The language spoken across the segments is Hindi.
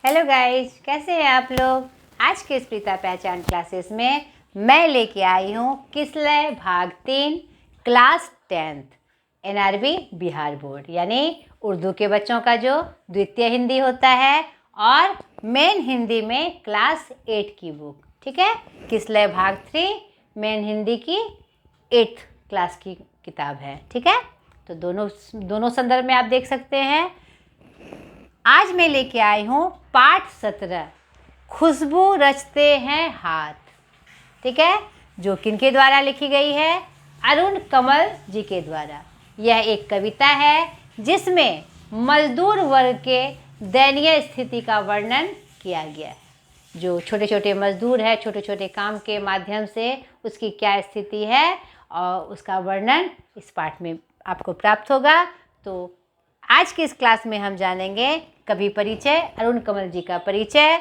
हेलो गाइस, कैसे हैं आप लोग। आज के स्प्रिता पहचान क्लासेस में मैं लेके आई हूँ किसलय भाग 3 class 10th NRB Bihar board यानी उर्दू के बच्चों का जो द्वितीय हिंदी होता है और मेन हिंदी में क्लास 8 की बुक। ठीक है, किसलय भाग 3 मेन हिंदी की 8th क्लास की किताब है। ठीक है, तो दोनों संदर्भ में आप देख सकते हैं। आज मैं लेके आई हूँ पाठ 17 खुशबू रचते हैं हाथ। ठीक है, जो किनके द्वारा लिखी गई है, अरुण कमल जी के द्वारा। यह एक कविता है जिसमें मजदूर वर्ग के दयनीय स्थिति का वर्णन किया गया है। जो छोटे छोटे मजदूर है, छोटे छोटे काम के माध्यम से उसकी क्या स्थिति है और उसका वर्णन इस पाठ में आपको प्राप्त होगा। तो आज की इस क्लास में हम जानेंगे कवि परिचय, अरुण कमल जी का परिचय,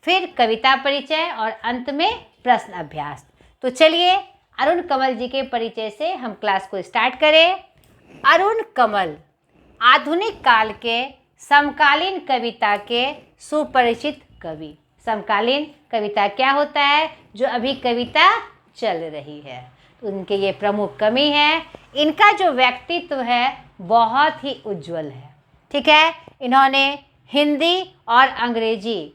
फिर कविता परिचय और अंत में प्रश्न अभ्यास। तो चलिए अरुण कमल जी के परिचय से हम क्लास को स्टार्ट करें। अरुण कमल आधुनिक काल के समकालीन कविता के सुपरिचित कवि। समकालीन कविता क्या होता है, जो अभी कविता चल रही है, तो उनके ये प्रमुख कवि हैं। इनका जो व्यक्तित्व है बहुत ही उज्जवल है। ठीक है, इन्होंने हिंदी और अंग्रेजी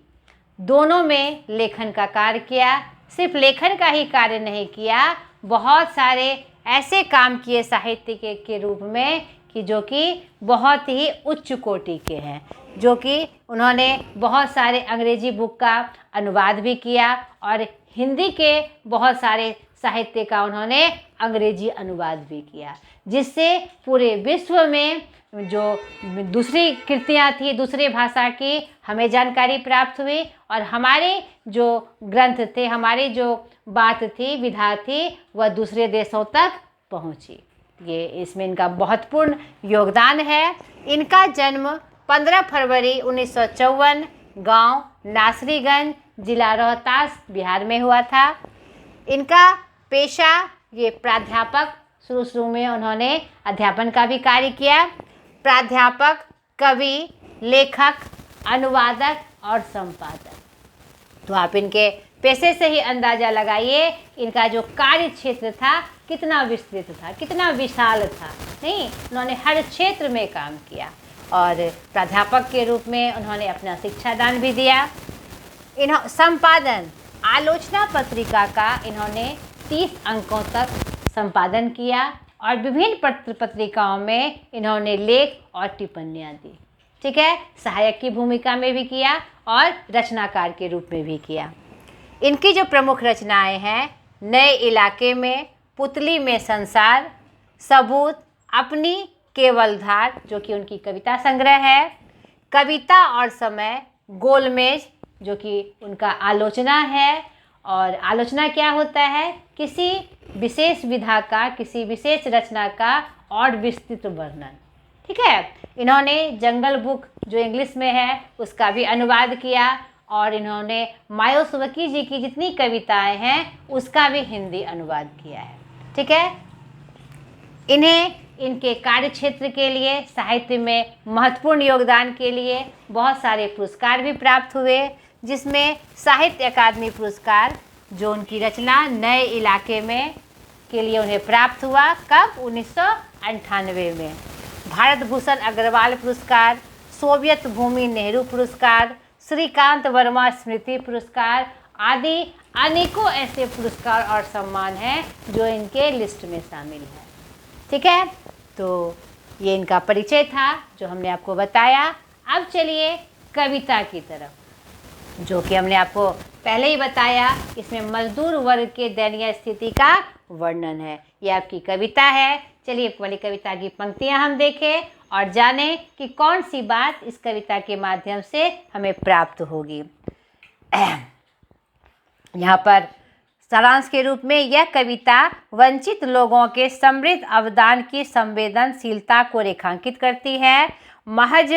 दोनों में लेखन का कार्य किया। सिर्फ लेखन का ही कार्य नहीं किया, बहुत सारे ऐसे काम किए साहित्य के रूप में कि जो कि बहुत ही उच्च कोटि के हैं। जो कि उन्होंने बहुत सारे अंग्रेजी बुक का अनुवाद भी किया और हिंदी के बहुत सारे साहित्य का उन्होंने अंग्रेजी अनुवाद भी किया, जिससे पूरे विश्व में जो दूसरी कृतियाँ थी दूसरे भाषा की हमें जानकारी प्राप्त हुई और हमारे जो ग्रंथ थे, हमारी जो बात थी, विधा थी, वह दूसरे देशों तक पहुँची। ये इसमें इनका महत्वपूर्ण योगदान है। इनका जन्म 15 फरवरी 1954 गांव नासरीगंज, जिला रोहतास, बिहार में हुआ था। इनका पेशा ये प्राध्यापक, शुरू में उन्होंने अध्यापन का भी कार्य किया। प्राध्यापक, कवि, लेखक, अनुवादक और संपादक। तो आप इनके पेशे से ही अंदाज़ा लगाइए इनका जो कार्य क्षेत्र था कितना विस्तृत था, कितना विशाल था। नहीं, उन्होंने हर क्षेत्र में काम किया और प्राध्यापक के रूप में उन्होंने अपना शिक्षादान भी दिया। संपादन, आलोचना पत्रिका का इन्होंने 30 अंकों तक संपादन किया और विभिन्न पत्र पत्रिकाओं में इन्होंने लेख और टिप्पणियाँ दी। ठीक है, सहायक की भूमिका में भी किया और रचनाकार के रूप में भी किया। इनकी जो प्रमुख रचनाएं हैं, नए इलाके में, पुतली में संसार, सबूत, अपनी केवलधार जो कि उनकी कविता संग्रह है, कविता और समय, गोलमेज जो कि उनका आलोचना है। और आलोचना क्या होता है, किसी विशेष विधा का, किसी विशेष रचना का और विस्तृत वर्णन। ठीक है, इन्होंने जंगल बुक जो इंग्लिश में है उसका भी अनुवाद किया और इन्होंने मायावती जी की जितनी कविताएं हैं उसका भी हिंदी अनुवाद किया है। ठीक है, इन्हें इनके कार्य क्षेत्र के लिए, साहित्य में महत्वपूर्ण योगदान के लिए बहुत सारे पुरस्कार भी प्राप्त हुए, जिसमें साहित्य अकादमी पुरस्कार जो उनकी रचना नए इलाके में के लिए उन्हें प्राप्त हुआ, कब, 1998 में। भारत भूषण अग्रवाल पुरस्कार, सोवियत भूमि नेहरू पुरस्कार, श्रीकांत वर्मा स्मृति पुरस्कार आदि अनेकों ऐसे पुरस्कार और सम्मान हैं जो इनके लिस्ट में शामिल है। ठीक है, तो ये इनका परिचय था जो हमने आपको बताया। अब चलिए कविता की तरफ, जो कि हमने आपको पहले ही बताया। इसमें मजदूर वर्ग के दयनीय स्थिति का वर्णन है। ये आपकी कविता है। चलिए पहली कविता की पंक्तियां हम देखें और जानें कि कौन सी बात इस कविता के माध्यम से हमें प्राप्त होगी। यहाँ पर सारांश के रूप में यह कविता वंचित लोगों के समृद्ध अवदान की संवेदनशीलता को रेखांकित करती है। महज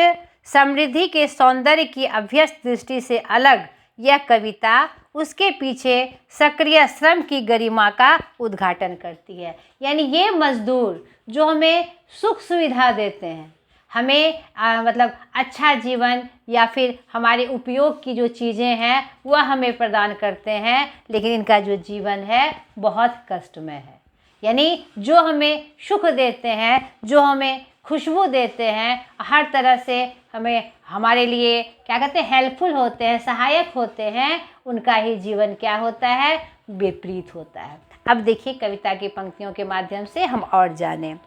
समृद्धि के सौंदर्य की अभ्यस्त दृष्टि से अलग यह कविता उसके पीछे सक्रिय श्रम की गरिमा का उद्घाटन करती है। यानी ये मजदूर जो हमें सुख सुविधा देते हैं, हमें मतलब अच्छा जीवन या फिर हमारे उपयोग की जो चीज़ें हैं वह हमें प्रदान करते हैं, लेकिन इनका जो जीवन है बहुत कष्टमय है। यानी जो हमें सुख देते हैं, जो हमें खुशबू देते हैं, हर तरह से हमें हमारे लिए क्या कहते हैं हेल्पफुल होते हैं, सहायक होते हैं, उनका ही जीवन क्या होता है, विपरीत होता है। अब देखिए कविता की पंक्तियों के माध्यम से हम और जानें।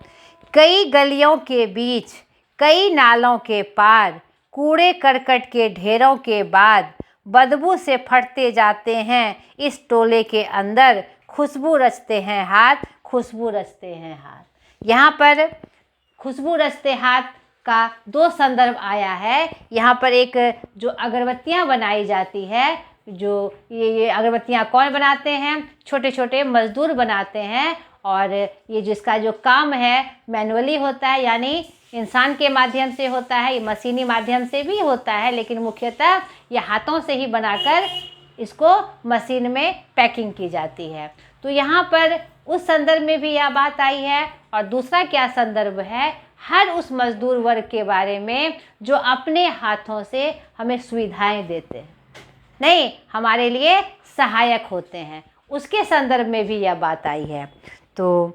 कई गलियों के बीच, कई नालों के पार, कूड़े करकट के ढेरों के बाद, बदबू से फटते जाते हैं इस टोले के अंदर, खुशबू रचते हैं हाथ, खुशबू रचते हैं हाथ। यहाँ पर खुशबू रचते हाथ का दो संदर्भ आया है। यहाँ पर एक जो अगरबत्तियाँ बनाई जाती है, जो ये अगरबत्तियाँ कौन बनाते हैं, छोटे छोटे मजदूर बनाते हैं, और ये जिसका जो काम है मैनुअली होता है, यानी इंसान के माध्यम से होता है, ये मशीनी माध्यम से भी होता है, लेकिन मुख्यतः ये हाथों से ही बनाकर इसको मशीन में पैकिंग की जाती है। तो यहाँ पर उस संदर्भ में भी यह बात आई है। और दूसरा क्या संदर्भ है, हर उस मजदूर वर्ग के बारे में जो अपने हाथों से हमें सुविधाएं देते हैं, नहीं हमारे लिए सहायक होते हैं, उसके संदर्भ में भी यह बात आई है। तो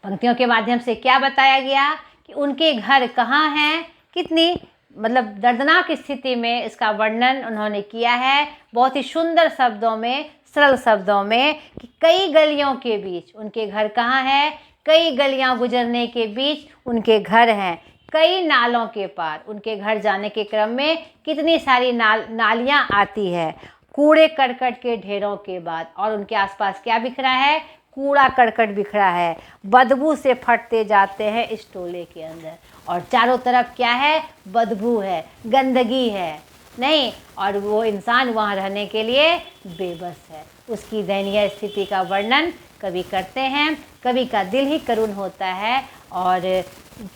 पंक्तियों के माध्यम से क्या बताया गया कि उनके घर कहाँ हैं, कितनी मतलब दर्दनाक स्थिति में इसका वर्णन उन्होंने किया है बहुत ही सुंदर शब्दों में, सरल शब्दों में, कि कई गलियों के बीच उनके घर कहाँ है, कई गलियां गुजरने के बीच उनके घर हैं, कई नालों के पार, उनके घर जाने के क्रम में कितनी सारी नालियां आती है, कूड़े करकट के ढेरों के बाद, और उनके आसपास क्या बिखरा है, कूड़ा करकट बिखरा है, बदबू से फटते जाते हैं इस टोले के अंदर, और चारों तरफ क्या है, बदबू है, गंदगी है, नहीं, और वो इंसान वहाँ रहने के लिए बेबस है। उसकी दयनीय स्थिति का वर्णन कवि करते हैं। कवि का दिल ही करुण होता है, और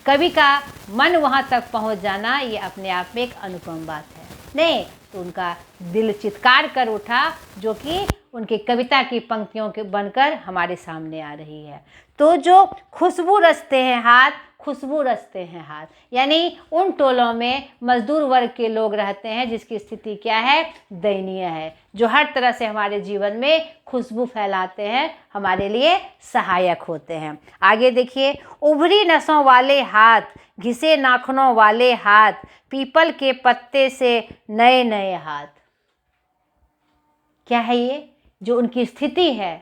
कवि का मन वहाँ तक पहुँच जाना ये अपने आप में एक अनुपम बात है, नहीं तो उनका दिल चित्कार कर उठा, जो कि उनकी कविता की पंक्तियों के बनकर हमारे सामने आ रही है। तो जो खुशबू रचते हैं हाथ, खुशबू रचते हैं हाथ, यानी उन टोलों में मजदूर वर्ग के लोग रहते हैं जिसकी स्थिति क्या है, दयनीय है, जो हर तरह से हमारे जीवन में खुशबू फैलाते हैं, हमारे लिए सहायक होते हैं। आगे देखिए, उभरी नसों वाले हाथ, घिसे नाखूनों वाले हाथ, पीपल के पत्ते से नए नए हाथ। क्या है ये, जो उनकी स्थिति है,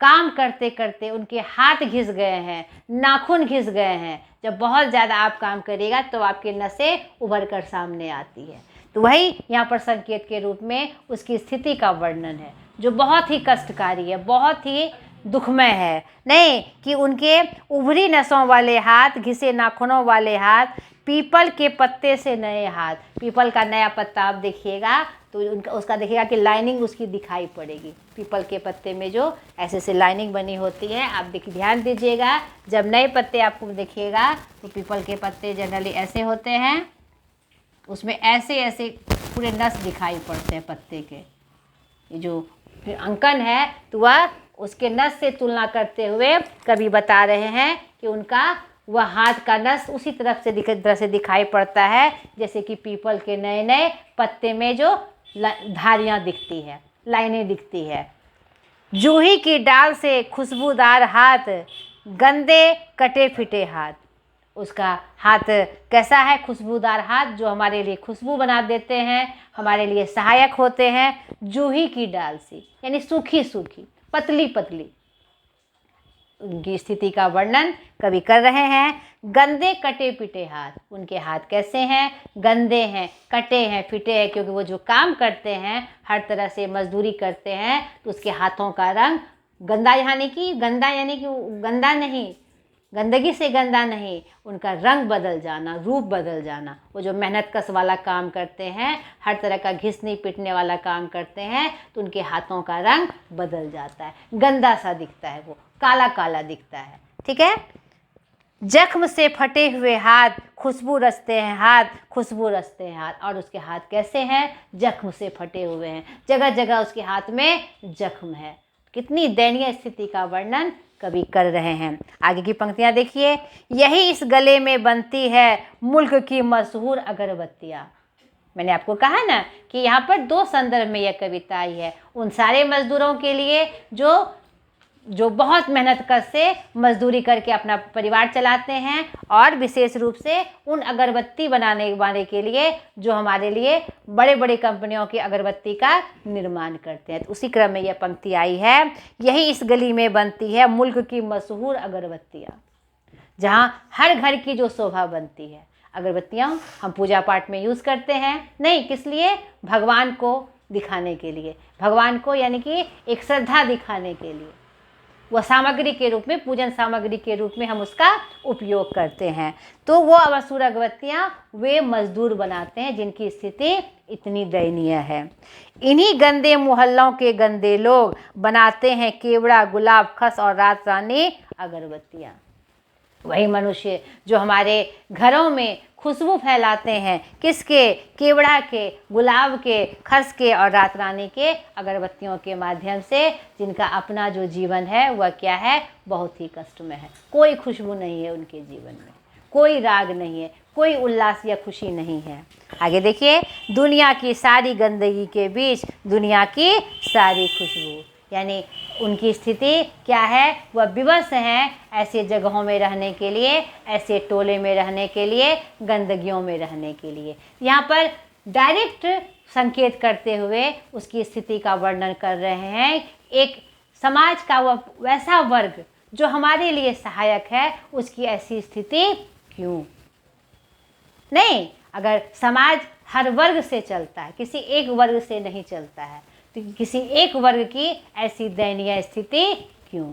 काम करते करते उनके हाथ घिस गए हैं, नाखून घिस गए हैं। जब बहुत ज़्यादा आप काम करिएगा तो आपकी नसें उभर कर सामने आती है। तो वही यहाँ पर संकेत के रूप में उसकी स्थिति का वर्णन है, जो बहुत ही कष्टकारी है, बहुत ही दुखमय है, नहीं कि उनके उभरी नसों वाले हाथ, घिसे नाखूनों वाले हाथ, पीपल के पत्ते से नए हाथ। पीपल का नया पत्ता आप देखिएगा तो उसका देखिएगा कि लाइनिंग उसकी दिखाई पड़ेगी। पीपल के पत्ते में जो ऐसे से लाइनिंग बनी होती है, आप ध्यान दीजिएगा, जब नए पत्ते आपको देखिएगा तो पीपल के पत्ते जनरली ऐसे होते हैं, उसमें ऐसे ऐसे पूरे नस दिखाई पड़ते हैं पत्ते के। ये जो अंकन है तो वह उसके नस से तुलना करते हुए कवि बता रहे हैं कि उनका वह हाथ का नस उसी तरह से दिखाई पड़ता है जैसे कि पीपल के नए नए पत्ते में जो धारियाँ दिखती है, लाइनें दिखती है। जूही की डाल से खुशबूदार हाथ, गंदे कटे फिटे हाथ। उसका हाथ कैसा है, खुशबूदार हाथ, जो हमारे लिए खुशबू बना देते हैं, हमारे लिए सहायक होते हैं। जूही की डाल सी यानी सूखी सूखी, पतली पतली उनकी स्थिति का वर्णन कवि कर रहे हैं। गंदे कटे पिटे हाथ, उनके हाथ कैसे हैं, गंदे हैं, कटे हैं, फिटे हैं, क्योंकि वो जो काम करते हैं, हर तरह से मजदूरी करते हैं, तो उसके हाथों का रंग गंदा, यानी कि गंदा नहीं, गंदगी से गंदा नहीं, उनका रंग बदल जाना, रूप बदल जाना। वो जो मेहनत कश वाला काम करते हैं, हर तरह का घिसने पिटने वाला काम करते हैं, तो उनके हाथों का रंग बदल जाता है, गंदा सा दिखता है, वो काला काला दिखता है। ठीक है। जख्म से फटे हुए हाथ, खुशबू रचते हैं हाथ, खुशबू रचते हैं हाथ। और उसके हाथ कैसे हैं, जख्म से फटे हुए हैं, जगह जगह उसके हाथ में जख्म है, कितनी दयनीय स्थिति का वर्णन कवि कर रहे हैं। आगे की पंक्तियां देखिए, यही इस गले में बनती है मुल्क की मशहूर अगरबत्तियाँ। मैंने आपको कहा ना कि यहाँ पर दो संदर्भ में यह कविता आई है, उन सारे मजदूरों के लिए जो बहुत मेहनत कर से मजदूरी करके अपना परिवार चलाते हैं, और विशेष रूप से उन अगरबत्ती बनाने वाले के लिए जो हमारे लिए बड़े बड़े कंपनियों की अगरबत्ती का निर्माण करते हैं। तो उसी क्रम में यह पंक्ति आई है, यही इस गली में बनती है मुल्क की मशहूर अगरबत्तियाँ। जहाँ हर घर की जो शोभा बनती है, अगरबत्तियाँ हम पूजा पाठ में यूज़ करते हैं, नहीं किस लिए, भगवान को दिखाने के लिए, भगवान को यानी कि एक श्रद्धा दिखाने के लिए, वह सामग्री के रूप में, पूजन सामग्री के रूप में हम उसका उपयोग करते हैं। तो वो मशहूर अगरबत्तियाँ वे मजदूर बनाते हैं जिनकी स्थिति इतनी दयनीय है। इन्हीं गंदे मोहल्लों के गंदे लोग बनाते हैं केवड़ा, गुलाब, खस और रात रानी अगरबत्तियाँ। वही मनुष्य जो हमारे घरों में खुशबू फैलाते हैं, किसके, केवड़ा के, गुलाब के, खस के और रात रानी के अगरबत्तियों के माध्यम से, जिनका अपना जो जीवन है वह क्या है, बहुत ही कष्ट में है। कोई खुशबू नहीं है उनके जीवन में, कोई राग नहीं है, कोई उल्लास या खुशी नहीं है। आगे देखिए, दुनिया की सारी गंदगी के बीच दुनिया की सारी खुशबू, यानी उनकी स्थिति क्या है, वह विवश हैं ऐसे जगहों में रहने के लिए, ऐसे टोले में रहने के लिए, गंदगियों में रहने के लिए। यहाँ पर डायरेक्ट संकेत करते हुए उसकी स्थिति का वर्णन कर रहे हैं। एक समाज का वह वैसा वर्ग जो हमारे लिए सहायक है, उसकी ऐसी स्थिति क्यों। नहीं, अगर समाज हर वर्ग से चलता है, किसी एक वर्ग से नहीं चलता है, तो किसी एक वर्ग की ऐसी दयनीय स्थिति क्यों,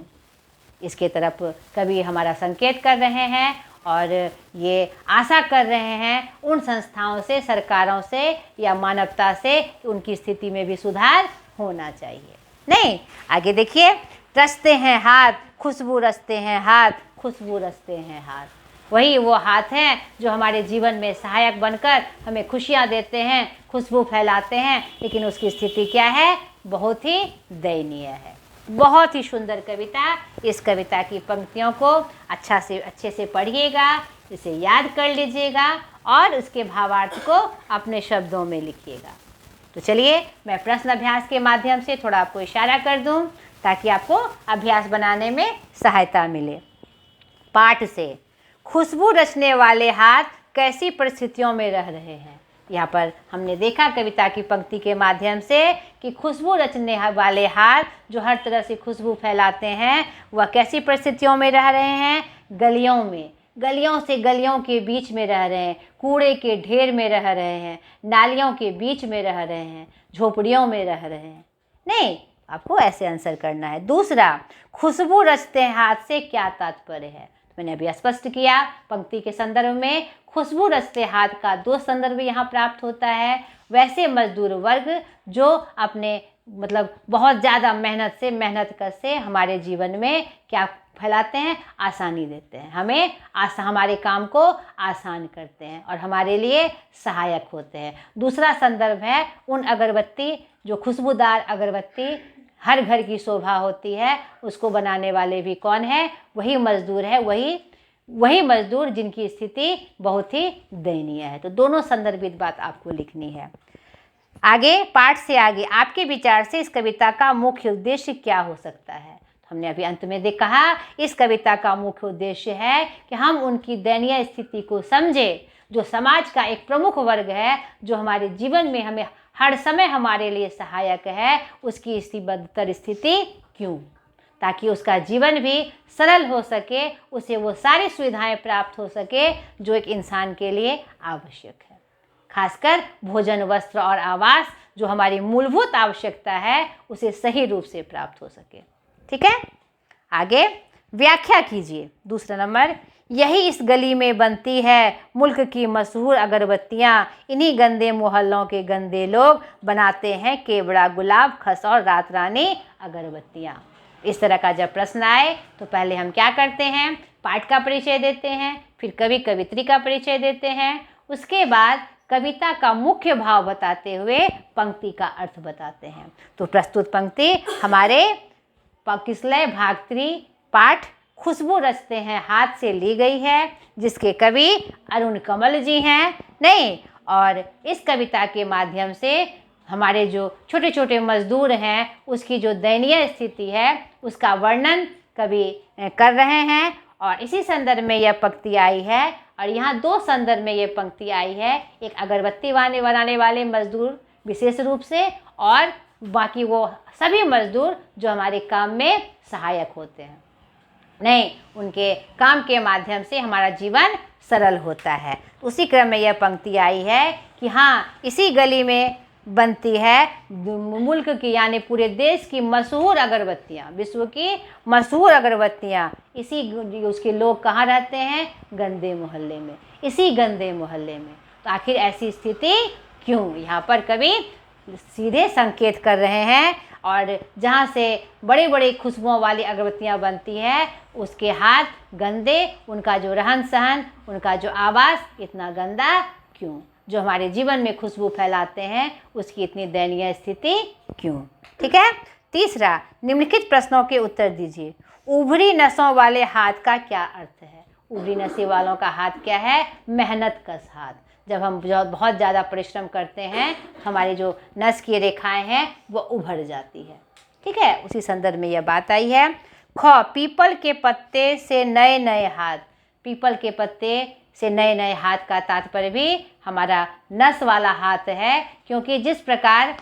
इसके तरफ कवि हमारा संकेत कर रहे हैं और ये आशा कर रहे हैं उन संस्थाओं से, सरकारों से या मानवता से कि उनकी स्थिति में भी सुधार होना चाहिए। नहीं, आगे देखिए, रचते हैं हाथ खुशबू, रचते हैं हाथ खुशबू, रचते हैं हाथ। वही वो हाथ हैं जो हमारे जीवन में सहायक बनकर हमें खुशियाँ देते हैं, खुशबू फैलाते हैं, लेकिन उसकी स्थिति क्या है, बहुत ही दयनीय है। बहुत ही सुंदर कविता। इस कविता की पंक्तियों को अच्छे से पढ़िएगा, इसे याद कर लीजिएगा और उसके भावार्थ को अपने शब्दों में लिखिएगा। तो चलिए मैं प्रश्न अभ्यास के माध्यम से थोड़ा आपको इशारा कर दूं ताकि आपको अभ्यास बनाने में सहायता मिले। पाठ से, खुशबू रचने वाले हाथ कैसी परिस्थितियों में रह रहे हैं। यहाँ पर हमने देखा कविता की पंक्ति के माध्यम से कि खुशबू रचने वाले हाथ जो हर तरह से खुशबू फैलाते हैं, वह कैसी परिस्थितियों में रह रहे हैं, गलियों में, गलियों से गलियों के बीच में रह रहे हैं, कूड़े के ढेर में रह रहे हैं, नालियों के बीच में रह रहे हैं, झोपड़ियों में रह रहे हैं। नहीं, आपको ऐसे आंसर करना है। दूसरा, खुशबू रचते हाथ से क्या तात्पर्य है, मैंने अभी स्पष्ट किया। पंक्ति के संदर्भ में खुशबू रचते हाथ का दो संदर्भ यहाँ प्राप्त होता है। वैसे मजदूर वर्ग जो अपने बहुत ज़्यादा मेहनत कर से हमारे जीवन में क्या फैलाते हैं, आसानी देते हैं, हमें हमारे काम को आसान करते हैं और हमारे लिए सहायक होते हैं। दूसरा संदर्भ है उन अगरबत्ती, जो खुशबूदार अगरबत्ती हर घर की शोभा होती है, उसको बनाने वाले भी कौन है, वही मजदूर है, वही मजदूर जिनकी स्थिति बहुत ही दयनीय है। तो दोनों संदर्भित बात आपको लिखनी है। आगे पाठ से आगे आपके विचार से इस कविता का मुख्य उद्देश्य क्या हो सकता है। हमने अभी अंत में कहा, इस कविता का मुख्य उद्देश्य है कि हम उनकी दयनीय स्थिति को समझें, जो समाज का एक प्रमुख वर्ग है, जो हमारे जीवन में हमें हर समय हमारे लिए सहायक है, उसकी इसी बदतर स्थिति क्यों, ताकि उसका जीवन भी सरल हो सके, उसे वो सारी सुविधाएं प्राप्त हो सके जो एक इंसान के लिए आवश्यक है। खासकर भोजन, वस्त्र और आवास, जो हमारी मूलभूत आवश्यकता है, उसे सही रूप से प्राप्त हो सके। ठीक है, आगे व्याख्या कीजिए। दूसरा नंबर, यही इस गली में बनती है मुल्क की मशहूर अगरबत्तियाँ, इन्हीं गंदे मोहल्लों के गंदे लोग बनाते हैं केवड़ा, गुलाब, खस और रात रानी अगरबत्तियाँ। इस तरह का जब प्रश्न आए तो पहले हम क्या करते हैं, पाठ का परिचय देते हैं, फिर कवि कवित्री का परिचय देते हैं, उसके बाद कविता का मुख्य भाव बताते हुए पंक्ति का अर्थ बताते हैं। तो प्रस्तुत पंक्ति हमारे किसलय भाग 3 पाठ खुशबू रचते हैं हाथ से ली गई है, जिसके कवि अरुण कमल जी हैं। नहीं, और इस कविता के माध्यम से हमारे जो छोटे छोटे मजदूर हैं उसकी जो दयनीय स्थिति है उसका वर्णन कवि कर रहे हैं। और इसी संदर्भ में यह पंक्ति आई है, और यहाँ 2 संदर्भ में ये पंक्ति आई है, एक अगरबत्ती बनाने वाले मजदूर विशेष रूप से, और बाकी वो सभी मजदूर जो हमारे काम में सहायक होते हैं। नहीं, उनके काम के माध्यम से हमारा जीवन सरल होता है। उसी क्रम में यह पंक्ति आई है कि हाँ, इसी गली में बनती है मुल्क की यानी पूरे देश की मशहूर अगरबत्तियाँ, विश्व की मशहूर अगरबत्तियाँ। इसी उसके लोग कहाँ रहते हैं? गंदे मोहल्ले में, इसी गंदे मोहल्ले में। तो आखिर ऐसी स्थिति क्यों? यहाँ पर कवि सीधे संकेत कर रहे हैं, और जहाँ से बड़ी बड़ी खुशबुओं वाली अगरबत्तियाँ बनती है उसके हाथ गंदे, उनका जो रहन सहन, उनका जो आवास इतना गंदा क्यों? जो हमारे जीवन में खुशबू फैलाते हैं उसकी इतनी दयनीय स्थिति क्यों? ठीक है। तीसरा, निम्नलिखित प्रश्नों के उत्तर दीजिए। उभरी नसों वाले हाथ का क्या अर्थ है? उभरी नसें वालों का हाथ क्या है? मेहनत कश हाथ। जब हम बहुत ज़्यादा परिश्रम करते हैं हमारी जो नस की रेखाएं हैं वो उभर जाती है। ठीक है, उसी संदर्भ में यह बात आई है। ख, पीपल के पत्ते से नए नए हाथ। पीपल के पत्ते से नए नए हाथ का तात्पर्य भी हमारा नस वाला हाथ है, क्योंकि जिस प्रकार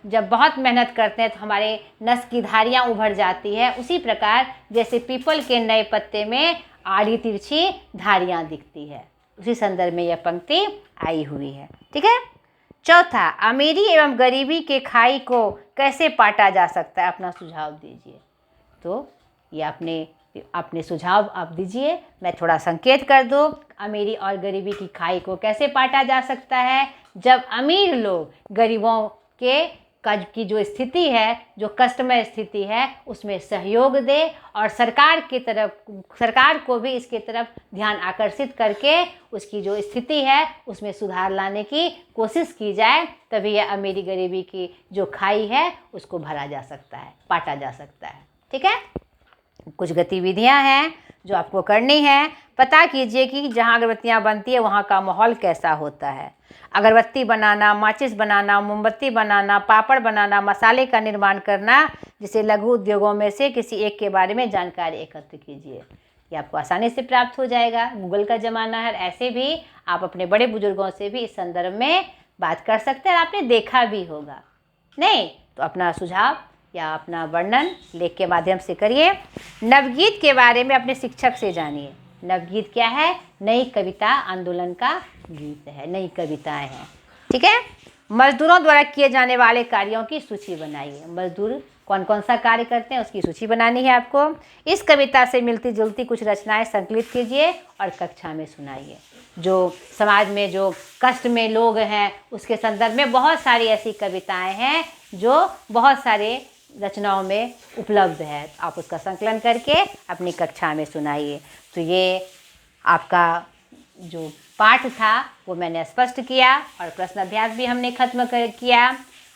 जब बहुत मेहनत करते हैं तो हमारे नस की धारियाँ उभर जाती है, उसी प्रकार जैसे पीपल के नए पत्ते में आड़ी तिरछी धारियाँ दिखती है। उसी संदर्भ में यह पंक्ति आई हुई है। ठीक है। चौथा, अमीरी एवं गरीबी के खाई को कैसे पाटा जा सकता है? अपना सुझाव दीजिए। तो ये अपने सुझाव आप दीजिए, मैं थोड़ा संकेत कर दूँ। अमीरी और गरीबी की खाई को कैसे पाटा जा सकता है? जब अमीर लोग गरीबों की जो स्थिति है, जो कष्टमय स्थिति है, उसमें सहयोग दे, और सरकार को भी इसके तरफ ध्यान आकर्षित करके उसकी जो स्थिति है उसमें सुधार लाने की कोशिश की जाए, तभी यह अमीरी गरीबी की जो खाई है उसको भरा जा सकता है, पाटा जा सकता है। ठीक है। कुछ गतिविधियां हैं जो आपको करनी है। पता कीजिए कि जहां अगरबत्तियां बनती है वहां का माहौल कैसा होता है। अगरबत्ती बनाना, माचिस बनाना, मोमबत्ती बनाना, पापड़ बनाना, मसाले का निर्माण करना, जिसे लघु उद्योगों में से किसी एक के बारे में जानकारी एकत्र कीजिए। ये आपको आसानी से प्राप्त हो जाएगा। गूगल का ज़माना है, ऐसे भी आप अपने बड़े बुजुर्गों से भी इस संदर्भ में बात कर सकते हैं, आपने देखा भी होगा। नहीं तो अपना सुझाव या अपना वर्णन लेख के माध्यम से करिए। नवगीत के बारे में अपने शिक्षक से जानिए। नवगीत क्या है? नई कविता आंदोलन का गीत है, नई कविताएं हैं। ठीक है। मजदूरों द्वारा किए जाने वाले कार्यों की सूची बनाइए। मजदूर कौन कौन सा कार्य करते हैं उसकी सूची बनानी है आपको। इस कविता से मिलती जुलती कुछ रचनाएं संकलित कीजिए और कक्षा में सुनाइए। जो समाज में जो कष्ट में लोग हैं उसके संदर्भ में बहुत सारी ऐसी कविताएं हैं जो बहुत सारे रचनाओं में उपलब्ध है। आप उसका संकलन करके अपनी कक्षा में सुनाइए। तो ये आपका जो पाठ था वो मैंने स्पष्ट किया, और प्रश्न अभ्यास भी हमने खत्म किया।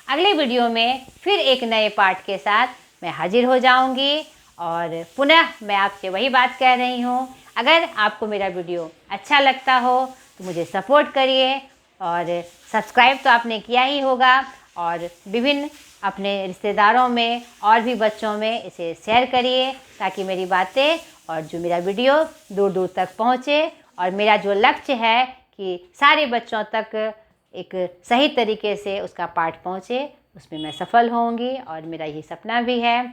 अगले वीडियो में फिर एक नए पाठ के साथ मैं हाजिर हो जाऊंगी, और पुनः मैं आपसे वही बात कह रही हूँ, अगर आपको मेरा वीडियो अच्छा लगता हो तो मुझे सपोर्ट करिए, और सब्सक्राइब तो आपने किया ही होगा, और विभिन्न अपने रिश्तेदारों में और भी बच्चों में इसे शेयर करिए, ताकि मेरी बातें और जो मेरा वीडियो दूर दूर तक पहुँचे। और मेरा जो लक्ष्य है कि सारे बच्चों तक एक सही तरीके से उसका पाठ पहुँचे, उसमें मैं सफल होंगी, और मेरा यही सपना भी है।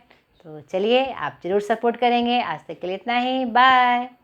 तो चलिए, आप ज़रूर सपोर्ट करेंगे। आज तक के लिए इतना ही। बाय।